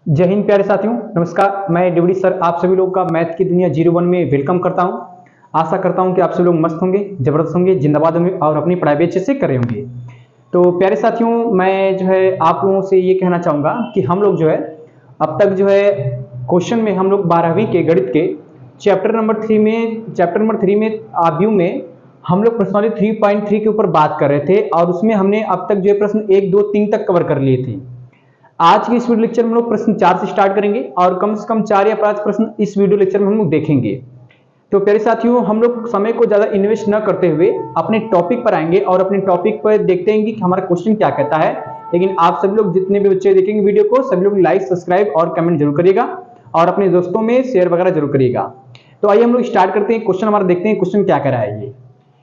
जय हिंद प्यारे साथियों, नमस्कार। मैं डिवडी सर आप सभी लोगों का मैथ की दुनिया 01 में वेलकम करता हूं। आशा करता हूं कि आप सभी लोग मस्त होंगे, जबरदस्त होंगे, जिंदाबाद होंगे और अपनी पढ़ाई भी अच्छे से कर रहे होंगे। तो प्यारे साथियों, मैं जो है आप लोगों से ये कहना चाहूँगा कि हम लोग जो है अब तक जो है क्वेश्चन में हम लोग 12वीं के गणित के चैप्टर नंबर 3 में आव्यूह में हम लोग प्रश्नावली 3.3 के ऊपर बात कर रहे थे और उसमें हमने अब तक जो है प्रश्न 1, 2, 3 तक कवर कर लिए थे। आज के इस वीडियो लेक्चर में हम लोग प्रश्न 4 से स्टार्ट करेंगे और कम से कम 4 या 5 प्रश्न इस वीडियो लेक्चर में हम लोग देखेंगे। तो प्यारे साथियों, हम लोग समय को ज्यादा इन्वेस्ट न करते हुए अपने टॉपिक पर आएंगे और अपने टॉपिक पर देखते हैं कि हमारा क्वेश्चन क्या कहता है। लेकिन आप सभी लोग जितने भी बच्चे देखेंगे वीडियो को, सभी लोग लाइक, सब्सक्राइब और कमेंट जरूर करिएगा और अपने दोस्तों में शेयर वगैरह जरूर करिएगा। तो आइए हम लोग स्टार्ट करते हैं। क्वेश्चन हमारा देखते हैं क्वेश्चन क्या कह रहा है। ये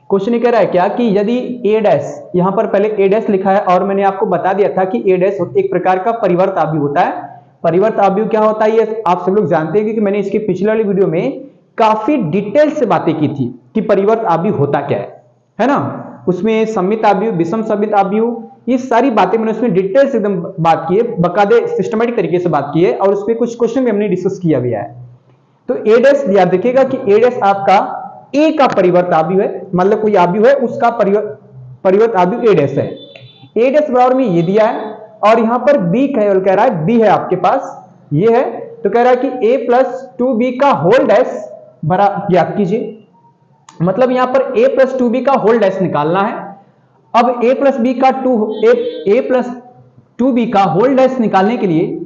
क्वेश्चन ये कह रहा है क्या कि यदि ए डैश, यहां पर पहले ए डैश लिखा है और मैंने आपको बता दिया था कि ए डैश एक प्रकार का परिवर्त आव्यूह होता है। परिवर्त आव्यूह क्या होता है ये आप सब लोग जानते हैं क्योंकि मैंने इसके पिछले वाली वीडियो में काफी डिटेल से बातें की थी कि परिवर्त आव्यूह होता क्या है ना। उसमें सममित आव्यूह, विषम सममित आव्यूह, ये सारी बातें मैंने उसमें डिटेल से एकदम बात की है, बकायदे सिस्टमेटिक तरीके से बात की है और उसमें कुछ क्वेश्चन भी हमने डिस्कस किया भी है। तो ए डैश याद रखिएगा कि ए डैश आपका ए का परिवर्त आव्यूह है, मतलब कोई आव्यूह है उसका परिवर्त आव्यूह ए डैश है। ए डैश बराबर में ये दिया है और यहां पर बी कह रहा है, बी है आपके पास, ये है। तो कह रहा है कि ए प्लस 2b का होल डैश बरा याद कीजिए, मतलब यहां पर a प्लस 2b का होल डैश निकालना है। अब a प्लस b का a प्लस 2b का होल डैश निकालने के लिए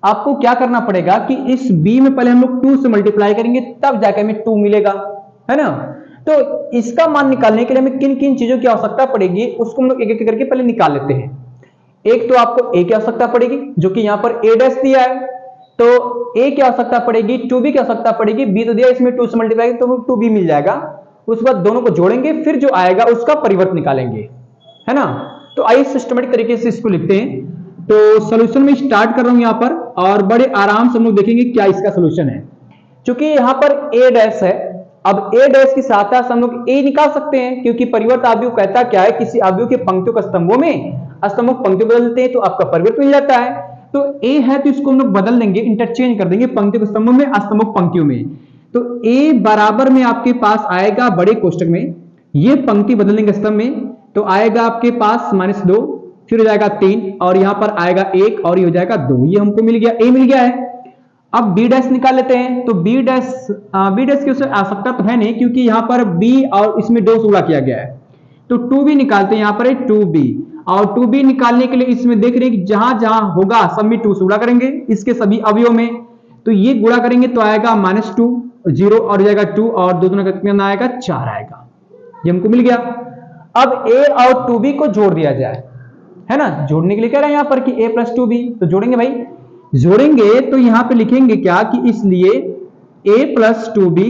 आपको क्या करना पड़ेगा कि इस b में पहले हम लोग 2 से मल्टीप्लाई करेंगे तब जाकर हमें 2 मिलेगा, है ना। तो इसका मान निकालने के लिए हमें किन किन चीजों की आवश्यकता पड़ेगी उसको हम लोग एक एक करके पहले निकाल लेते हैं। एक तो आपको a की आवश्यकता पड़ेगी जो कि यहां पर a डैश दिया है, तो a की आवश्यकता पड़ेगी, 2b की आवश्यकता पड़ेगी, b तो दिया इसमें 2 से मल्टीप्लाई तो 2b मिल जाएगा। उसके बाद दोनों को जोड़ेंगे, फिर जो आएगा उसका परिवर्त निकालेंगे, है ना। तो आइए सिस्टमेटिक तरीके से इसको लिखते हैं। तो सोल्यूशन में स्टार्ट कर रहा हूं यहां पर और बड़े आराम से हम लोग देखेंगे क्या इसका सोल्यूशन है। क्योंकि यहां पर a डैश है, अब a डैश के साथ हम लोग a निकाल सकते हैं क्योंकि परिवर्त आव्यूह कहता क्या है, किसी आव्यूह के पंक्तियों का स्तंभों को पंक्तियों बदलते हैं तो आपका परिवर्त मिल जाता है। तो a है तो इसको हम लोग बदल देंगे, इंटरचेंज कर देंगे पंक्तियों के स्तंभों में, अस्तंभों पंक्तियों में। तो a बराबर में आपके पास आएगा बड़े कोष्टक में, ये पंक्ति बदल देंगे स्तंभ में, तो आएगा आपके पास -2, फिर हो जाएगा 3 और यहां पर आएगा 1 और ये हो जाएगा 2। ये हमको मिल गया, a मिल गया है। अब b डैश निकाल लेते हैं। तो b डैश की उससे आवश्यकता तो है नहीं क्योंकि यहां पर b और इसमें 2 से गुणा किया गया है। तो 2b निकालते हैं, यहां पर है 2b और 2b निकालने के लिए इसमें देख रहे हैं कि जहां जहां होगा सब में 2 से गुणा करेंगे इसके सभी अवयव में। तो ये गुणा करेंगे तो आएगा -2, 0 और हो जाएगा 2 और 2 दूना कितना आएगा 4 आएगा। ये हमको मिल गया। अब a और 2b को जोड़ दिया जाए, है ना। जोड़ने के लिए कह रहा है यहां पर कि a प्लस 2b, तो जोड़ेंगे भाई। जोड़ेंगे तो यहां पे लिखेंगे क्या कि इसलिए a प्लस 2b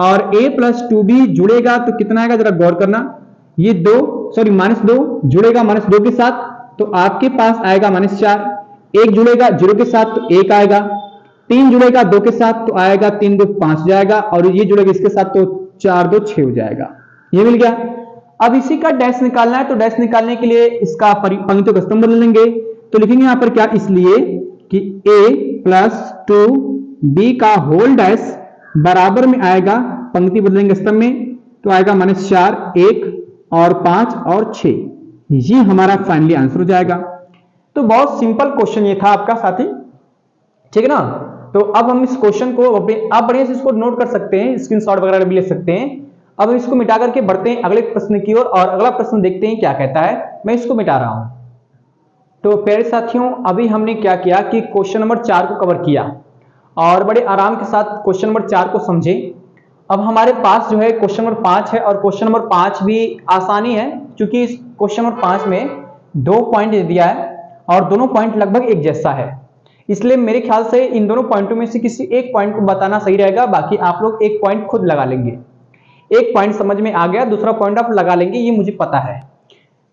और a प्लस 2b जुड़ेगा तो कितना आएगा जरा गौर करना, ये -2 जुड़ेगा -2 के साथ तो आपके पास आएगा -4, 1 जुड़ेगा 0 के साथ तो 1 आएगा, 3 जुड़ेगा 2 के साथ तो आएगा 3 2 5 जाएगा और ये जुड़ेगा इसके साथ तो 4 2 6 हो जाएगा। ये मिल गया। अब इसी का डैश निकालना है, तो डैश निकालने के लिए इसका पंक्तियों का स्तंभ बदल लेंगे। तो लिखेंगे यहां पर क्या, इसलिए कि a प्लस 2b का होल डैश बराबर में आएगा, पंक्ति बदलेंगे स्तंभ में तो आएगा -4, 1 और 5 और 6। ये हमारा फाइनली आंसर हो जाएगा। तो बहुत सिंपल क्वेश्चन ये था आपका साथी, ठीक है ना। तो अब हम इस क्वेश्चन को आप बढ़िया से इसको नोट कर सकते हैं, स्क्रीनशॉट वगैरह भी ले सकते हैं। अब इसको मिटा करके बढ़ते हैं अगले प्रश्न की ओर और अगला प्रश्न देखते हैं क्या कहता है। मैं इसको मिटा रहा हूं। तो प्यारे साथियों, अभी हमने क्या किया कि क्वेश्चन नंबर 4 को कवर किया और बड़े आराम के साथ क्वेश्चन नंबर 4 को समझे। अब हमारे पास जो है क्वेश्चन नंबर 5 है और क्वेश्चन नंबर 5 भी आसानी है क्योंकि इस क्वेश्चन नंबर 5 में 2 पॉइंट दे दिया है और दोनों पॉइंट लगभग एक जैसा है, इसलिए मेरे ख्याल से इन दोनों पॉइंटों में से किसी एक पॉइंट को बताना सही रहेगा, बाकी आप लोग एक पॉइंट खुद लगा लेंगे। एक पॉइंट समझ में आ गया, दूसरा पॉइंट आप लगा लेंगे, ये मुझे पता है।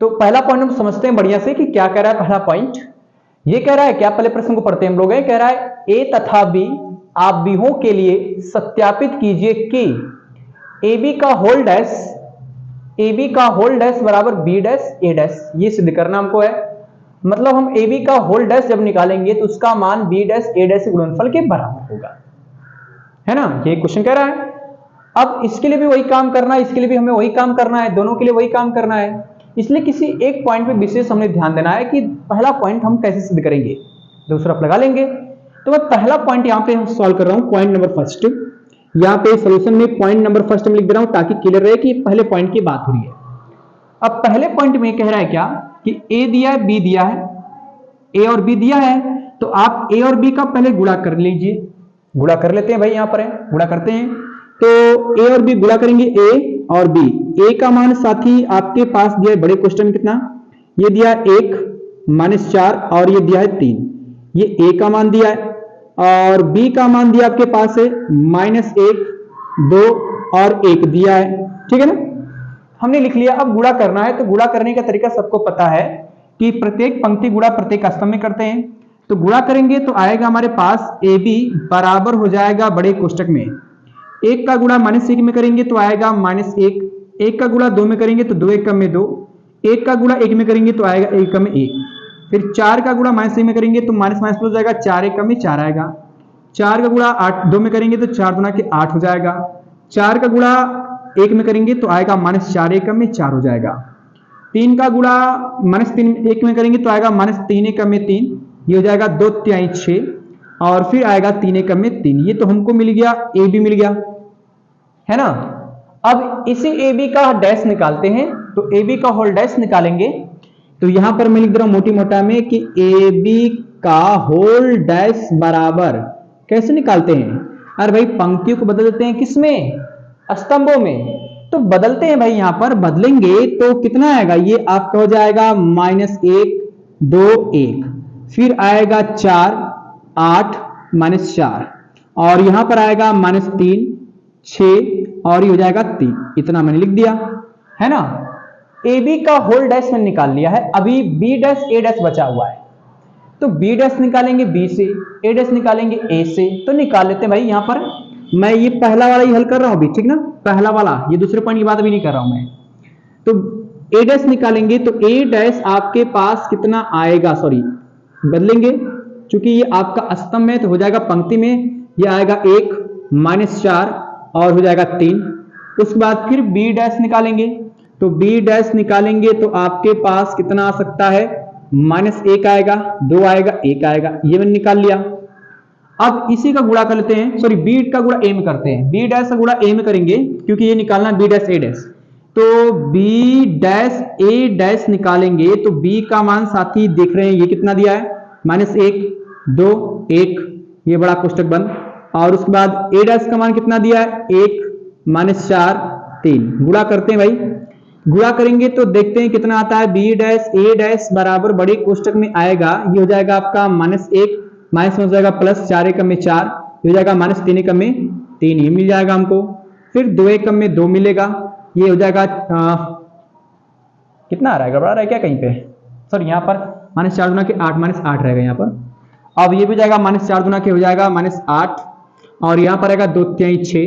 तो पहला पॉइंट हम समझते हैं बढ़िया से कि क्या कह रहा है। पहला पॉइंट ये कह रहा है क्या, पहले प्रश्न को पढ़ते हैं हम लोग। कह रहा है a तथा b आव्यूहों के लिए सत्यापित कीजिए कि ab का होल डैश बराबर b डैश a डैश, ये सिद्ध करना हमको है। मतलब हम ए बी का होल डैश जब निकालेंगे तो उसका मान बी डैश ए डैश के गुणनफल के बराबर होगा, है ना, ये क्वेश्चन कह रहा है। अब इसके लिए भी वही काम करना है, इसके लिए भी हमें वही काम करना है, दोनों के लिए वही काम करना है। इसलिए किसी एक पॉइंट पे विशेष हमने ध्यान देना है कि पहला पॉइंट हम कैसे सिद्ध करेंगे, दूसरा लगा लेंगे। तो मैं पहला पॉइंट यहाँ पे सॉल्व कर रहा हूँ, पॉइंट नंबर फर्स्ट। यहाँ पे सॉल्यूशन में पॉइंट नंबर फर्स्ट में लिख दे रहा हूँ ताकि क्लियर रहे कि पहले पॉइंट की बात हो रही है। अब पहले पॉइंट में कह रहा है क्या कि ए दिया है, बी दिया है, ए और बी दिया है, तो आप ए और बी का पहले गुणा कर लीजिए। गुणा कर लेते हैं भाई, यहां पर है, गुणा करते हैं। तो ए और बी गुणा करेंगे, ए और बी। ए का मान साथी आपके पास दिया है बड़े क्वेश्चन में कितना, ये दिया है 1 -4 और ये दिया है 3। ये ए का मान दिया है और बी का मान दिया आपके पास है -1, 2 और 1 दिया है, ठीक है ना। हमने लिख लिया। अब गुणा करना है, तो गुणा करने का तरीका सबको पता है कि प्रत्येक पंक्ति गुणा प्रत्येक स्तंभ में करते हैं। तो गुणा करेंगे तो आएगा हमारे पास ए बी बराबर हो जाएगा बड़े कोष्टक में 1 का गुणा -1 में करेंगे तो आएगा -1, 1 का गुणा 2 में करेंगे तो 2 1 में 2, 1 का गुणा 1 में करेंगे तो आएगा 1 में 1, फिर 4 का गुणा -1 में करेंगे तो माइनस माइनस हो जाएगा, 4 1 में 4 आएगा। 4 का गुणा 2 में करेंगे तो 4 दूना के 8 हो जाएगा। 4 का गुणा 1 में करेंगे तो आएगा -4 1 में 4 हो जाएगा। 3 का गुणा -3 1 में करेंगे तो आएगा -3 1 में 3, ये हो जाएगा 2 3 6 और फिर आएगा 3 1 में 3। ये तो हमको मिल गया, ए बी मिल गया, है ना। अब इसी ए बी का डैश निकालते हैं, तो ए बी का होल डैश निकालेंगे। तो यहां पर मैं लिख दे रहा हूं मोटी मोटा में कि ए बी का होल डैश बराबर कैसे निकालते हैं। अरे भाई पंक्तियों को बदल देते हैं, किसमें, स्तंभों में। तो बदलते हैं भाई, यहां पर बदलेंगे तो कितना आएगा, ये आपका हो जाएगा -1 2 1, फिर आएगा 4 8 -4 और यहां पर आएगा -3 6 और ये हो जाएगा 3। इतना मैंने लिख दिया, है ना। ए बी का होल डैश मैंने निकाल लिया है। अभी बी डैश ए डैश बचा हुआ है, तो बी डैश निकालेंगे बी से, ए डैश निकालेंगे ए से। तो निकाल लेते हैं भाई। यहां पर मैं ये पहला वाला ही हल कर रहा हूं अभी, ठीक ना, पहला वाला, ये दूसरे पॉइंट की बात अभी नहीं कर रहा हूं मैं। तो ए डैश निकालेंगे तो ए डैश आपके पास कितना आएगा, सॉरी बदलेंगे क्योंकि ये आपका स्तंभ है तो हो जाएगा पंक्ति में, ये आएगा 1 -4 और हो जाएगा 3। उसके बाद फिर बी डैश निकालेंगे, तो बी डैश निकालेंगे तो आपके पास कितना आ सकता है, -1 आएगा, 2 आएगा, 1 आएगा, ये मैंने निकाल लिया। अब इसी का गुणा कर लेते हैं, सॉरी बी का गुणा ए में करते हैं। बी डैश का गुणा ए में करेंगे क्योंकि ये निकालना बी डैश ए डैश। तो बी डैश ए डैश निकालेंगे तो बी का मान साथी देख रहे हैं, ये कितना दिया है, -1 2 1, ये बड़ा कोष्टक बंद। और उसके बाद ए डैश का मान कितना दिया है, 1 -4 3। गुणा करते हैं भाई, गुणा करेंगे तो देखते हैं कितना आता है। बी डैश ए डैश बराबर बड़े कोष्टक में आएगा, ये हो जाएगा आपका -1 माइनस हो जाएगा +4 1 में 4, ये हो जाएगा -3 1 में 3, ये मिल जाएगा हमको। फिर 2 1 में 2 मिलेगा, ये हो जाएगा कितना आ रहा है, गड़बड़ा रहा है क्या कहीं पे, सर यहाँ पर -4 गुना के 8 -8 रहेगा यहाँ पर। अब ये भी जाएगा -4 गुना के हो जाएगा -8 और यहाँ पर आएगा 2 3 6,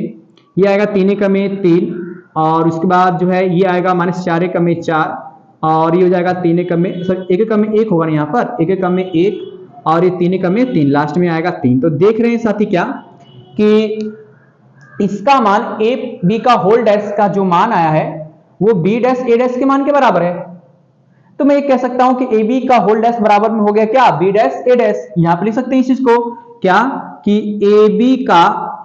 ये आएगा 3 1 में 3 और उसके बाद जो है ये आएगा -4 1 में 4 और ये हो जाएगा 3 1 में, सर 1 1 में 1 होगा ना यहाँ पर, 1 1 में 1 और ये 3 1 में 3, लास्ट में आएगा 3। तो देख रहे हैं साथी क्या कि इसका मान ए बी का होल डैश का जो मान आया है वो बी डैश ए डैश के मान के बराबर है। तो मैं ये कह सकता हूं कि ए बी का होल डैश बराबर में हो गया क्या, बी डैश ए डैश। यहां पर लिख सकते हैं इस चीज को क्या कि ए बी का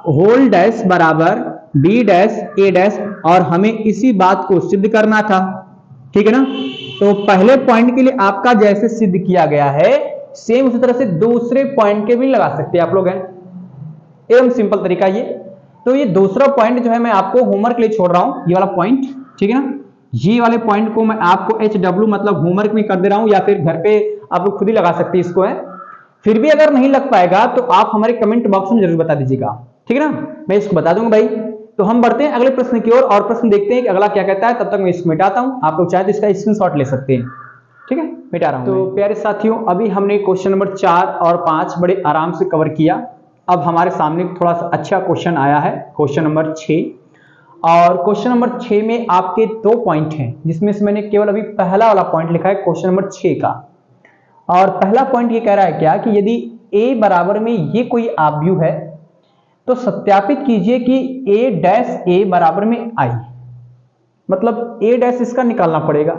होल डैश बराबर बी डैश ए डैश, और हमें इसी बात को सिद्ध करना था, ठीक है ना। तो पहले पॉइंट के लिए आपका जैसे सिद्ध किया गया है सेम उसी तरह से दूसरे पॉइंट के भी लगा सकते हैं आप लोग, हैं एकदम सिंपल तरीका ये। तो ये दूसरा पॉइंट जो है मैं आपको होमवर्क के लिए छोड़ रहा हूं, ये वाला पॉइंट, ठीक है ना। ये वाले पॉइंट को मैं आपको HW मतलब होमवर्क में कर दे रहा हूं, या फिर घर पे आप लोग खुद ही लगा सकते हैं इसको, है। फिर भी अगर नहीं लग पाएगा तो आप हमारे कमेंट बॉक्स में जरूर बता दीजिएगा, ठीक है ना, मैं इसको बता दूंगा भाई। तो हम बढ़ते हैं अगले प्रश्न की ओर और प्रश्न देखते हैं कि अगला क्या कहता है। तब तक मैं इसको मिटाता हूं, आप लोग चाहे तो इसका स्क्रीनशॉट ले सकते हैं, ठीक है, मिटा रहा हूं। तो प्यारे साथियों, अभी हमने क्वेश्चन नंबर 4 और 5 बड़े आराम से कवर किया। अब हमारे सामने थोड़ा सा अच्छा क्वेश्चन आया है, क्वेश्चन नंबर 6। और क्वेश्चन नंबर 6 में आपके 2 पॉइंट हैं, जिसमें से मैंने केवल अभी पहला वाला पॉइंट लिखा है क्वेश्चन नंबर 6 का। और पहला पॉइंट ये कह रहा है क्या कि यदि a बराबर में ये कोई आव्यूह है तो सत्यापित कीजिए कि a डैश a बराबर में i, मतलब a डैश इसका निकालना पड़ेगा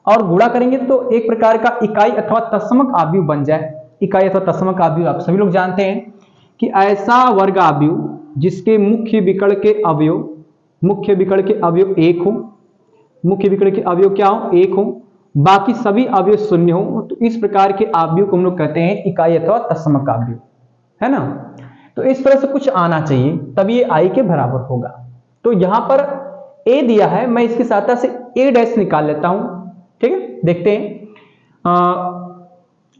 और गुणा करेंगे तो एक प्रकार का इकाई अथवा तत्समक आव्यूह बन जाए। इकाई अथवा तत्समक आव्यूह आप सभी लोग जानते हैं कि ऐसा वर्ग आव्यूह जिसके मुख्य विकर्ण के अवयव एक हो, मुख्य विकर्ण के अवयव क्या हो, एक हो, बाकी सभी अवयव शून्य हो, तो इस प्रकार के आव्यूह को हम लोग कहते हैं इकाई अथवा तत्समक आव्यूह, है ना। तो इस तरह से कुछ आना चाहिए तभी ये i के बराबर होगा। तो यहां पर a दिया है, मैं इसकी सहायता से a डैश निकाल लेता हूं, ठीक है। देखते हैं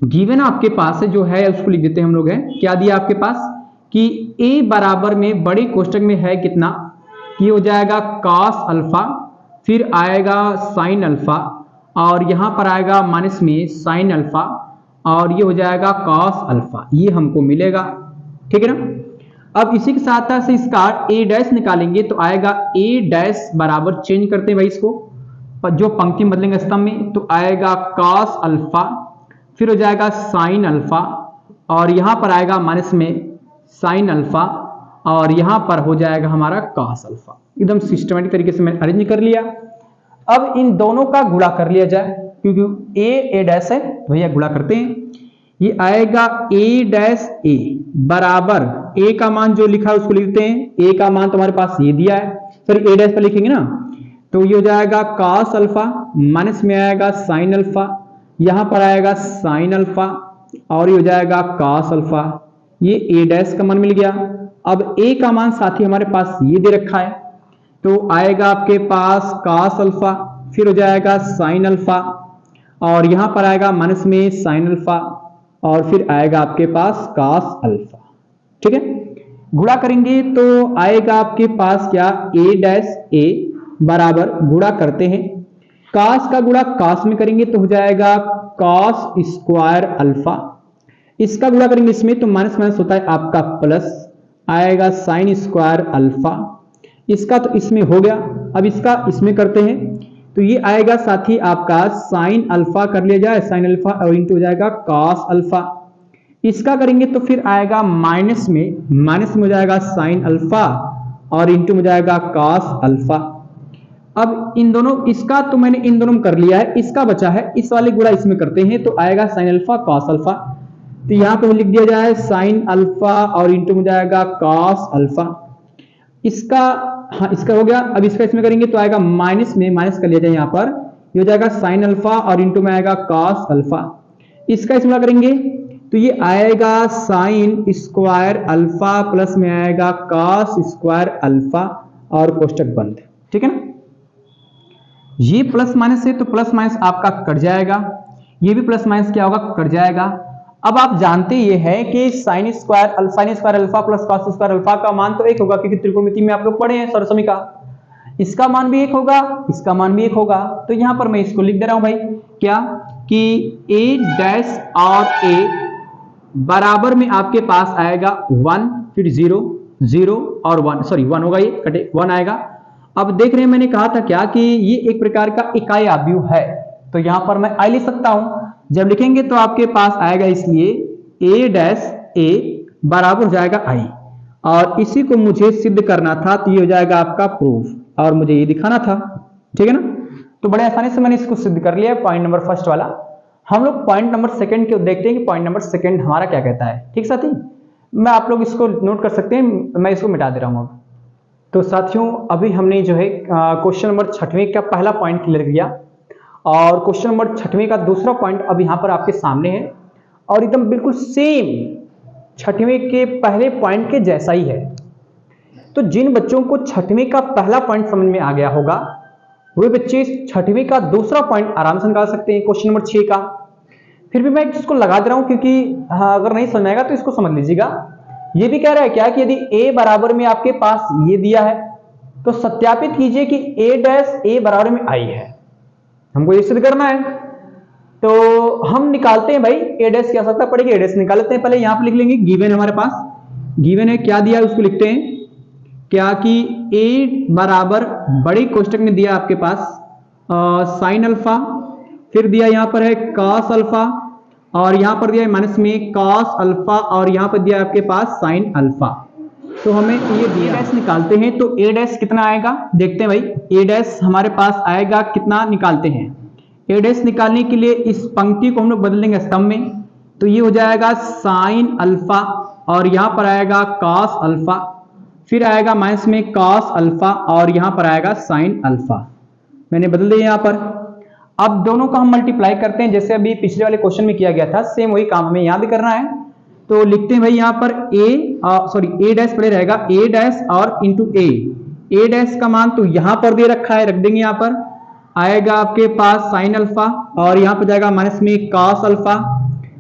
गिवन आपके पास है जो है उसको लिख देते हैं हम लोग, है क्या दिया आपके पास कि a बराबर में बड़े कोष्टक में है कितना, ये हो जाएगा cos अल्फा, फिर आएगा sin अल्फा और यहां पर आएगा माइनस में sin अल्फा और ये हो जाएगा cos अल्फा, ये हमको मिलेगा, ठीक है ना। अब इसी की सहायता से इसका a डैश निकालेंगे तो आएगा a डैश बराबर, चेंज करते हैं भाई इसको, जो पंक्ति में बदलेंगे स्तंभ में, तो आएगा cos अल्फा, फिर हो जाएगा sin अल्फा और यहां पर आएगा माइनस में sin अल्फा और यहां पर हो जाएगा हमारा cos अल्फा। एकदम सिस्टमैटिक तरीके से मैंने अरेंज कर लिया। अब इन दोनों का गुणा कर लिया जाए क्योंकि a डैश है तो भैया गुणा करते हैं। ये आएगा a डैश a बराबर, a का मान जो लिखा है उसको लिखते हैं, a का मान तुम्हारे पास ये दिया है, सॉरी a डैश पर लिखेंगे ना, तो ये हो जाएगा cos अल्फा, माइनस में आएगा sin अल्फा, यहां पर आएगा sin अल्फा और ये हो जाएगा cos अल्फा, ये a डैश का मान मिल गया। अब a का मान साथी हमारे पास ये दे रखा है तो आएगा आपके पास cos अल्फा, फिर हो जाएगा sin अल्फा और यहां पर आएगा माइनस में sin अल्फा और फिर आएगा आपके पास cos अल्फा, ठीक है। गुणा करेंगे तो आएगा आपके पास क्या, a डैश a बराबर, गुणा करते हैं, cos का गुणा cos में करेंगे तो हो जाएगा cos स्क्वायर अल्फा, इसका गुणा करेंगे इसमें तो माइनस माइनस होता है आपका प्लस, आएगा sin स्क्वायर अल्फा, इसका तो इसमें हो गया, अब इसका इसमें करते हैं तो ये आएगा साथी आपका sin अल्फा, कर लिया जाए sin अल्फा और इंटू हो जाएगा cos अल्फा, इसका करेंगे तो फिर आएगा माइनस में हो जाएगा sin अल्फा और इंटू हो जाएगा cos अल्फा। अब इन दोनों, इसका तो मैंने इन दोनों में कर लिया है, इसका बचा है, इस वाले गुणा इसमें करते हैं तो आएगा sin अल्फा cos अल्फा, तो यहां पे लिख दिया जाए sin अल्फा और इंटू हो जाएगा cos अल्फा, इसका हाँ इसका हो गया। अब इसका इसमें करेंगे तो आएगा माइनस में, माइनस कर लिया जाए यहाँ पर, ये हो जाएगा sin अल्फा और इंटू में आएगा cos अल्फा, इसका इसमें करेंगे तो ये आएगा sin स्क्वायर अल्फा प्लस में आएगा cos स्क्वायर अल्फा और कोष्टक बंद, ठीक है ना। ये प्लस माइनस है तो प्लस माइनस आपका कट जाएगा, ये भी प्लस माइनस क्या होगा, कट जाएगा। अब आप जानते ये है कि sin square alpha plus cos square alpha का मान तो एक होगा क्योंकि त्रिकोणमिति में आप लोग पढ़े हैं सर्वसमीका, इसका मान भी एक होगा, इसका मान भी एक होगा। तो यहां पर मैं इसको लिख दे रहा हूं भाई क्या कि a डैश और a बराबर में आपके पास आएगा 1, फिर 0 0 और 1, सॉरी 1 होगा, ये कटे 1 आएगा। अब देख रहे हैं मैंने कहा था क्या कि ये एक प्रकार का इकाई आव्यूह है, तो यहां पर मैं i लिख सकता हूं, जब लिखेंगे तो आपके पास आएगा इसलिए a डैश a बराबर हो जाएगा i और इसी को मुझे सिद्ध करना था तो ये हो जाएगा आपका प्रूफ और मुझे ये दिखाना था, ठीक है ना। तो बड़े आसानी से मैंने इसको सिद्ध कर लिया है, पॉइंट नंबर फर्स्ट वाला। हम लोग पॉइंट नंबर सेकंड को देखते हैं कि पॉइंट नंबर सेकंड हमारा क्या कहता है, ठीक साथी। मैं आप लोग इसको नोट कर सकते हैं, मैं इसको मिटा दे रहा हूं अब। तो साथियों अभी हमने जो है क्वेश्चन नंबर 6वें का पहला पॉइंट क्लियर किया और क्वेश्चन नंबर 6वें का दूसरा पॉइंट अब यहाँ पर आपके सामने है और एकदम बिल्कुल सेम 6वें के पहले पॉइंट के जैसा ही है। तो जिन बच्चों को 6वें का पहला पॉइंट समझ में आ गया होगा वे बच्चे 6वें का दूसरा पॉइंट आराम से निकाल सकते हैं, क्वेश्चन नंबर 6 का। फिर भी मैं इसको लगा दे रहा हूं क्योंकि अगर नहीं समझ आएगा तो इसको समझ लीजिएगा। ये भी कह रहा है क्या कि यदि a बराबर में आपके पास ये दिया है तो सत्यापित कीजिए कि a डैश a बराबर में i है, हमको ये सिद्ध करना है। तो हम निकालते हैं भाई a डैश की आवश्यकता पड़ेगी, a डैश निकाल लेते हैं। पहले यहां पर लिख लेंगे गिवन है, हमारे पास गिवन है, क्या दिया है उसको लिखते हैं क्या कि a बराबर बड़े कोष्टक में दिया आपके पास sin अल्फा, फिर दिया यहां पर है cos अल्फा और यहाँ पर दिया है माइनस में कॉस अल्फा और यहाँ पर दिया है आपके पास साइन अल्फा। तो हमें ये ए डैश निकालते हैं, तो ए डैश कितना आएगा देखते हैं भाई। ए डैश हमारे पास आएगा कितना, निकालते हैं। ए डैश निकालने के लिए इस पंक्ति को हम लोग बदल देंगे स्तंभ में, तो ये हो जाएगा साइन अल्फा और यहाँ पर आएगा कॉस अल्फा, फिर आएगा माइनस में कॉस अल्फा और यहाँ पर आएगा साइन अल्फा। मैंने बदल दिया यहाँ पर। अब दोनों का हम मल्टीप्लाई करते हैं, जैसे अभी पिछले वाले क्वेश्चन में किया गया था, सेम वही काम हमें यहाँ भी करना है। तो लिखते हैं भाई यहाँ पर ए डैश पड़े रहेगा, ए डैश और इंटू ए डैश का मान तो यहाँ पर दे रखा है, रख देंगे यहाँ पर। आएगा आपके पास साइन अल्फा और यहाँ पर जाएगा माइनस में कॉस अल्फा,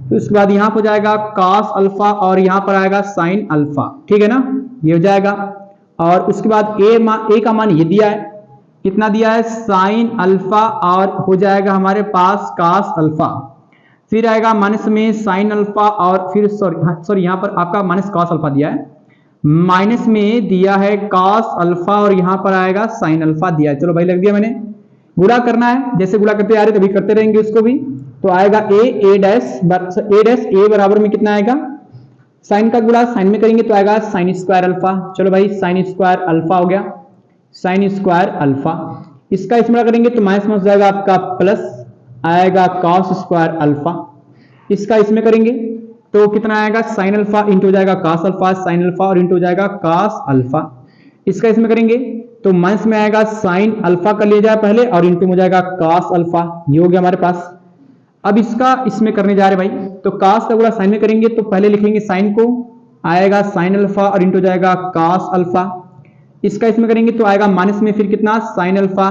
तो उसके बाद यहाँ पर जाएगा कॉस अल्फा और यहाँ पर आएगा साइन अल्फा, ठीक है ना, ये हो जाएगा। और उसके बाद ए का मान ये दिया है, कितना दिया है साइन अल्फा और हो जाएगा हमारे पास कॉस अल्फा, फिर आएगा माइनस में साइन अल्फा और फिर सॉरी यहाँ पर आपका माइनस कॉस अल्फा दिया है, माइनस में दिया है कॉस अल्फा और यहाँ पर आएगा साइन अल्फा दिया है। चलो भाई लग दिया मैंने। गुणा करना है, जैसे गुणा करते आ रहे तभी करते रहेंगे उसको भी। तो आएगा ए डैश ए बराबर में कितना आएगा, साइन का गुणा साइन में करेंगे तो आएगा साइन स्क्वायर अल्फा। चलो भाई साइन स्क्वायर अल्फा हो गया, साइन स्क्वायर अल्फा। इसका इसमें करेंगे तो माइनस में हो जाएगा आपका प्लस, आएगा कॉस स्क्वायर अल्फा। इसका इसमें करेंगे तो कितना आएगा साइन अल्फा इंटू हो जाएगा कॉस अल्फा, साइन अल्फा और इंटू हो जाएगा कॉस अल्फा। इसका इसमें करेंगे तो माइनस में आएगा साइन अल्फा का ले जाए पहले और इंटू हो जाएगा कॉस अल्फा, ये हो गया हमारे पास। अब इसका इसमें करने जा रहे भाई, तो कॉस का गुणा साइन में करेंगे तो पहले लिखेंगे साइन को, आएगा साइन अल्फा और इंटू जाएगा कॉस अल्फा। इसका इसमें करेंगे तो आएगा माइनस में फिर कितना साइन अल्फा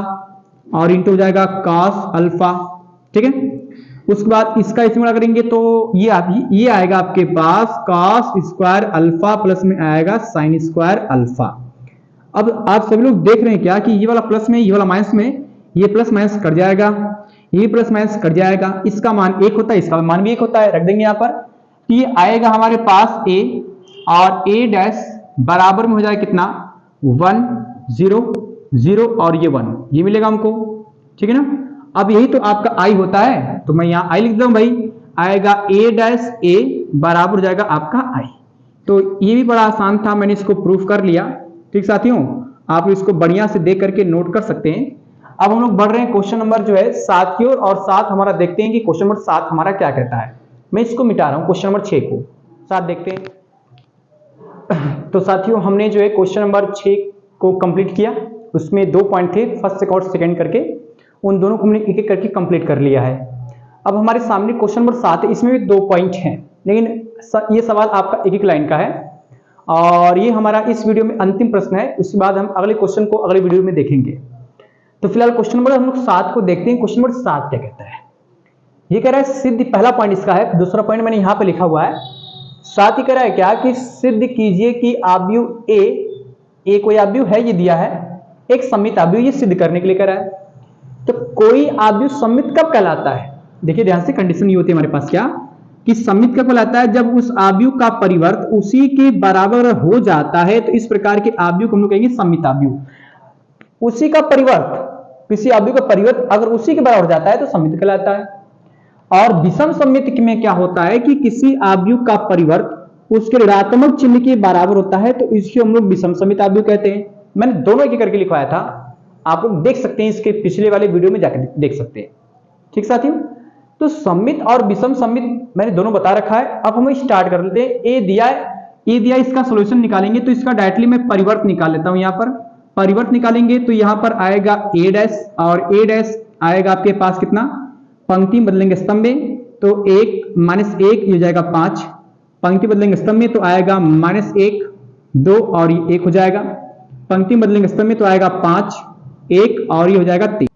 और इंटू हो जाएगा कॉस अल्फा, ठीक है। उसके बाद इसका इसमें करेंगे तो ये आएगा आपके पास कॉस स्क्वायर अल्फा प्लस में आएगा साइन स्क्वायर अल्फा। अब आप सभी लोग देख रहे हैं क्या कि ये वाला प्लस में ये वाला माइनस में, ये प्लस माइनस कट जाएगा, ये प्लस माइनस कट जाएगा, इसका मान एक होता है, इसका मान भी एक होता है, रख देंगे यहाँ पर। ये आएगा हमारे पास ए और ए डैश बराबर में हो जाएगा कितना 1 0 0 और ये 1, ये मिलेगा हमको, ठीक है ना। अब यही तो आपका आई होता है, तो मैं यहाँ आई लिख दूं भाई, आएगा ए डैश ए बराबर हो जाएगा आपका आई। तो ये भी बड़ा आसान था, मैंने इसको प्रूफ कर लिया, ठीक साथियों। आप इसको बढ़िया से देख करके नोट कर सकते हैं। अब हम लोग बढ़ रहे हैं क्वेश्चन नंबर जो है 7 की ओर, और 7 हमारा देखते हैं कि क्वेश्चन नंबर 7 हमारा क्या कहता है। मैं इसको मिटा रहा हूं, क्वेश्चन नंबर 6 को 7 देखते हैं। तो साथियों हमने जो है क्वेश्चन नंबर 6 को कंप्लीट किया, उसमें 2 पॉइंट थे, फर्स्ट सेकंड और सेकंड करके, उन दोनों को हमने एक एक करके कंप्लीट कर लिया है। अब हमारे सामने क्वेश्चन नंबर 7 है, इसमें भी 2 पॉइंट हैं, लेकिन ये सवाल आपका एक एक लाइन का है और ये हमारा इस वीडियो में अंतिम प्रश्न है। उसके बाद हम अगले क्वेश्चन को अगले वीडियो में देखेंगे। तो फिलहाल क्वेश्चन नंबर हम लोग 7 को देखते हैं। क्वेश्चन नंबर 7 क्या कहता है, ये कह रहा है सिद्ध, पहला पॉइंट इसका है, दूसरा पॉइंट मैंने यहाँ पे लिखा हुआ है। 7 ही कह रहा है क्या कि सिद्ध कीजिए कि आव्यूह ए कोई आव्यूह है, ये दिया है, एक सममित आव्यूह, ये सिद्ध करने के लिए कह रहा है। तो कोई आव्यूह सममित कब कहलाता है, देखिए ध्यान से, कंडीशन ये होती है हमारे पास क्या कि सममित कब कहलाता है, जब उस आव्यूह का परिवर्त उसी के बराबर हो जाता है, तो इस प्रकार के आव्यूह को हम लोग कहेंगे सममित आव्यूह। उसी का परिवर्त, किसी आव्यूह का परिवर्त अगर उसी के बराबर हो जाता है तो सममित कहलाता है। और विषम सममित में क्या होता है कि किसी आव्यूह का परिवर्त उसके ऋणात्मक चिन्ह के बराबर होता है, तो इसको हम लोग विषम सममित आव्यूह कहते हैं। मैंने दोनों एक करके लिखवाया था, आप लोग देख सकते हैं, इसके पिछले वाले वीडियो में जाकर देख सकते हैं, ठीक साथियों। तो सममित और विषम सममित मैंने दोनों बता रखा है। अब हम स्टार्ट कर लेते हैं। ए दिया है, इसका सॉल्यूशन निकालेंगे, तो इसका डायरेक्टली मैं परिवर्त निकाल लेता हूं। यहाँ पर परिवर्त निकालेंगे तो यहाँ पर आएगा ए डैश और ए डैश आएगा आपके पास कितना, पंक्ति बदलेंगे स्तंभ में तो 1 -1 हो जाएगा 5, पंक्ति बदलेंगे स्तंभ में तो आएगा -1 2 और ये 1 हो जाएगा, पंक्ति बदलेंगे स्तंभ में तो आएगा 5 1 और ये हो जाएगा 3।